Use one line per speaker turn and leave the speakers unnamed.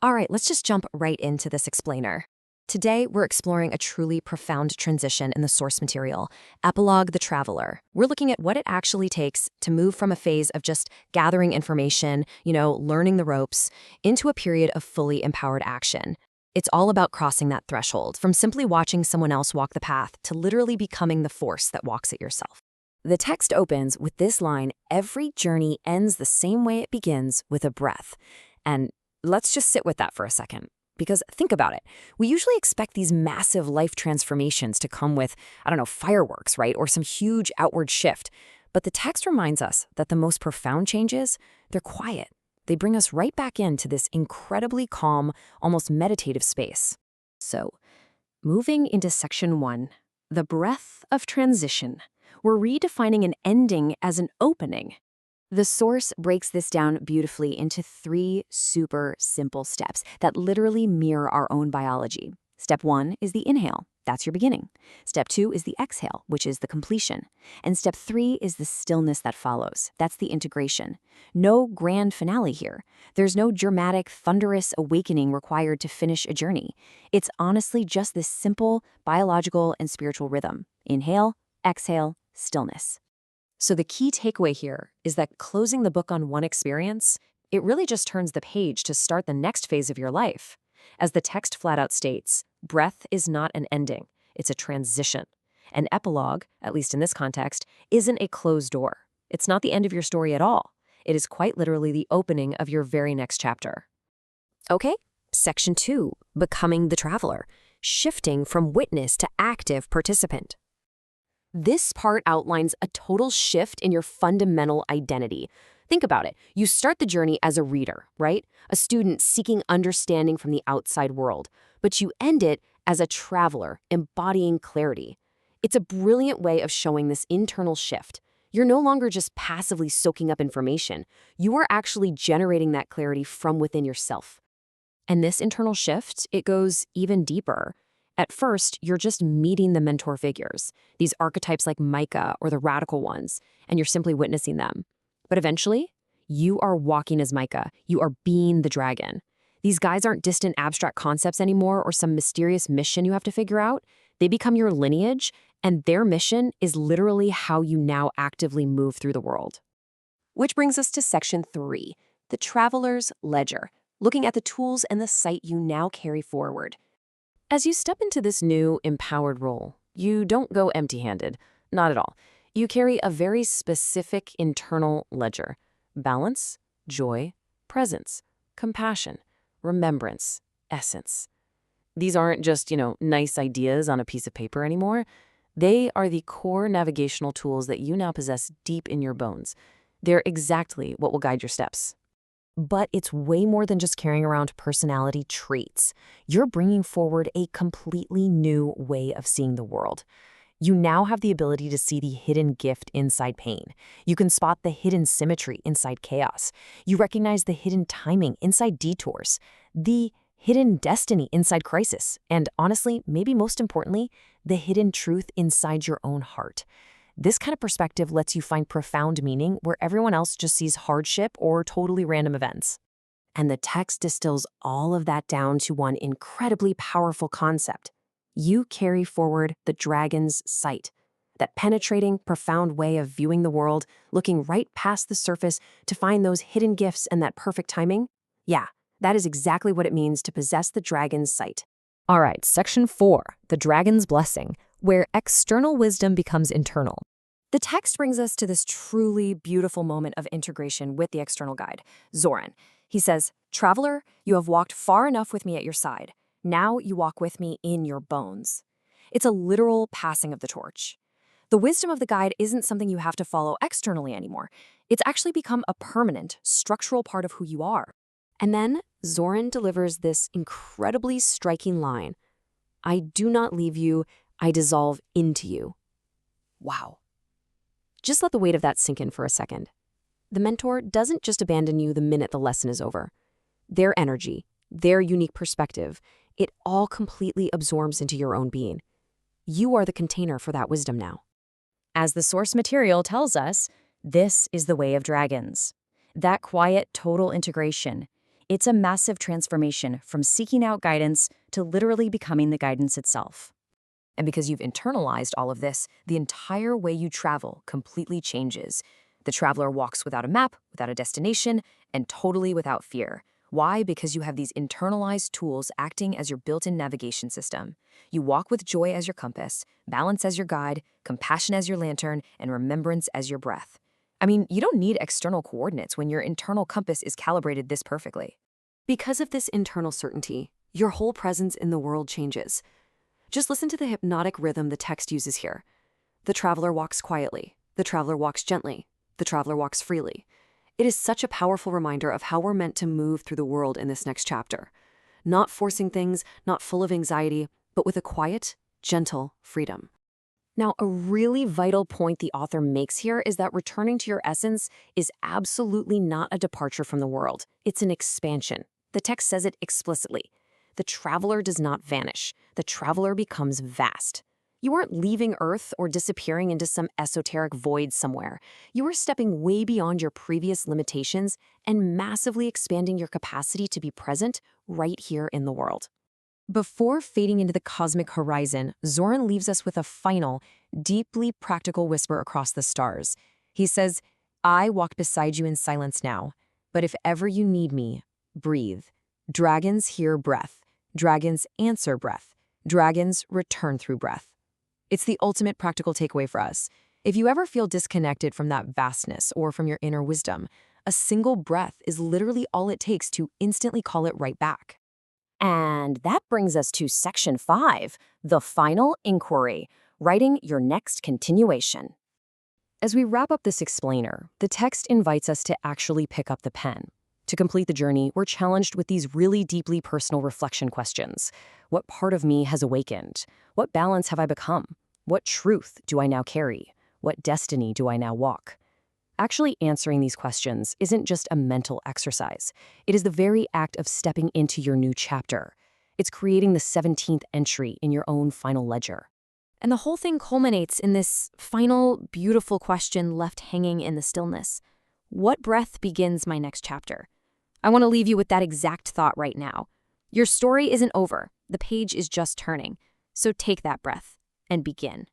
All right, let's just jump right into this explainer. Today, we're exploring a truly profound transition in the source material, Epilogue the Traveler. We're looking at what it actually takes to move from a phase of just gathering information, learning the ropes, into a period of fully empowered action. It's all about crossing that threshold, from simply watching someone else walk the path to literally becoming the force that walks it yourself. The text opens with this line: every journey ends the same way it begins, with a breath. And let's just sit with that for a second. Because think about it. We usually expect these massive life transformations to come with, fireworks, right? Or some huge outward shift. But the text reminds us that the most profound changes, they're quiet. They bring us right back into this incredibly calm, almost meditative space. So, moving into section 1, the breath of transition. We're redefining an ending as an opening. The source breaks this down beautifully into 3 super simple steps that literally mirror our own biology. Step 1 is the inhale. That's your beginning. Step 2 is the exhale, which is the completion. And step 3 is the stillness that follows. That's the integration. No grand finale here. There's no dramatic, thunderous awakening required to finish a journey. It's honestly just this simple biological and spiritual rhythm. Inhale, exhale, stillness. So the key takeaway here is that closing the book on one experience, it really just turns the page to start the next phase of your life. As the text flat out states, breath is not an ending, it's a transition. An epilogue, at least in this context, isn't a closed door. It's not the end of your story at all. It is quite literally the opening of your very next chapter. Okay, section 2, becoming the traveler, shifting from witness to active participant. This part outlines a total shift in your fundamental identity. Think about it. You start the journey as a reader, right? A student seeking understanding from the outside world. But you end it as a traveler, embodying clarity. It's a brilliant way of showing this internal shift. You're no longer just passively soaking up information. You are actually generating that clarity from within yourself. And this internal shift, it goes even deeper. At first, you're just meeting the mentor figures, these archetypes like Micah or the radical ones, and you're simply witnessing them. But eventually, you are walking as Micah. You are being the dragon. These guys aren't distant abstract concepts anymore or some mysterious mission you have to figure out. They become your lineage, and their mission is literally how you now actively move through the world. Which brings us to section 3, the traveler's ledger, looking at the tools and the sight you now carry forward. As you step into this new, empowered role, you don't go empty-handed. Not at all. You carry a very specific internal ledger: balance, joy, presence, compassion, remembrance, essence. These aren't just, nice ideas on a piece of paper anymore. They are the core navigational tools that you now possess deep in your bones. They're exactly what will guide your steps. But it's way more than just carrying around personality traits. You're bringing forward a completely new way of seeing the world. You now have the ability to see the hidden gift inside pain. You can spot the hidden symmetry inside chaos. You recognize the hidden timing inside detours, the hidden destiny inside crisis, and honestly, maybe most importantly, the hidden truth inside your own heart. This kind of perspective lets you find profound meaning where everyone else just sees hardship or totally random events. And the text distills all of that down to one incredibly powerful concept. You carry forward the dragon's sight, that penetrating, profound way of viewing the world, looking right past the surface to find those hidden gifts and that perfect timing. Yeah, that is exactly what it means to possess the dragon's sight. All right, section 4, the dragon's blessing, where external wisdom becomes internal. The text brings us to this truly beautiful moment of integration with the external guide, Zoran. He says, "Traveler, you have walked far enough with me at your side. Now you walk with me in your bones." It's a literal passing of the torch. The wisdom of the guide isn't something you have to follow externally anymore. It's actually become a permanent, structural part of who you are. And then Zoran delivers this incredibly striking line: "I do not leave you, I dissolve into you." Wow. Just let the weight of that sink in for a second. The mentor doesn't just abandon you the minute the lesson is over. Their energy, their unique perspective, it all completely absorbs into your own being. You are the container for that wisdom now. As the source material tells us, this is the way of dragons. That quiet, total integration.
It's a massive transformation from seeking out guidance to literally becoming the guidance itself.
And because you've internalized all of this, the entire way you travel completely changes. The traveler walks without a map, without a destination, and totally without fear. Why? Because you have these internalized tools acting as your built-in navigation system. You walk with joy as your compass, balance as your guide, compassion as your lantern, and remembrance as your breath. I mean, you don't need external coordinates when your internal compass is calibrated this perfectly.
Because of this internal certainty, your whole presence in the world changes. Just listen to the hypnotic rhythm the text uses here. The traveler walks quietly. The traveler walks gently. The traveler walks freely. It is such a powerful reminder of how we're meant to move through the world in this next chapter. Not forcing things, not full of anxiety, but with a quiet, gentle freedom.
Now, a really vital point the author makes here is that returning to your essence is absolutely not a departure from the world. It's an expansion. The text says it explicitly. The traveler does not vanish. The traveler becomes vast. You aren't leaving Earth or disappearing into some esoteric void somewhere. You are stepping way beyond your previous limitations and massively expanding your capacity to be present right here in the world. Before fading into the cosmic horizon, Zoran leaves us with a final, deeply practical whisper across the stars. He says, "I walk beside you in silence now, but if ever you need me, breathe. Dragons hear breath. Dragons answer breath. Dragons return through breath." It's the ultimate practical takeaway for us. If you ever feel disconnected from that vastness or from your inner wisdom, a single breath is literally all it takes to instantly call it right back.
And that brings us to Section 5, the final inquiry, writing your next continuation.
As we wrap up this explainer, the text invites us to actually pick up the pen. To complete the journey, we're challenged with these really deeply personal reflection questions. What part of me has awakened? What balance have I become? What truth do I now carry? What destiny do I now walk? Actually answering these questions isn't just a mental exercise. It is the very act of stepping into your new chapter. It's creating the 17th entry in your own final ledger. And the whole thing culminates in this final, beautiful question left hanging in the stillness. What breath begins my next chapter? I want to leave you with that exact thought right now. Your story isn't over. The page is just turning. So take that breath and begin.